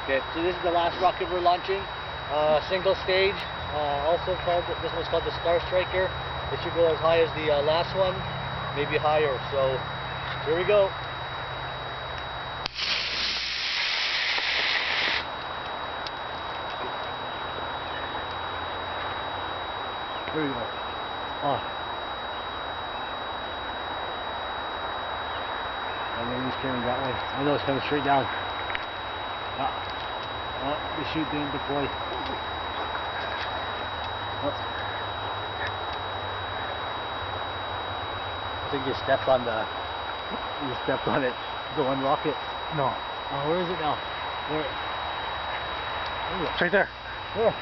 Okay, so this is the last rocket we're launching. Single stage. Also called, this one's called the Star Striker. It should go as high as the last one, maybe higher. So here we go. Here we go. Oh. And then he's coming that way. I know it's coming straight down. The chute didn't deploy. I think you stepped on it. The one rocket. No. Where is it now? Where? It's right there. Where?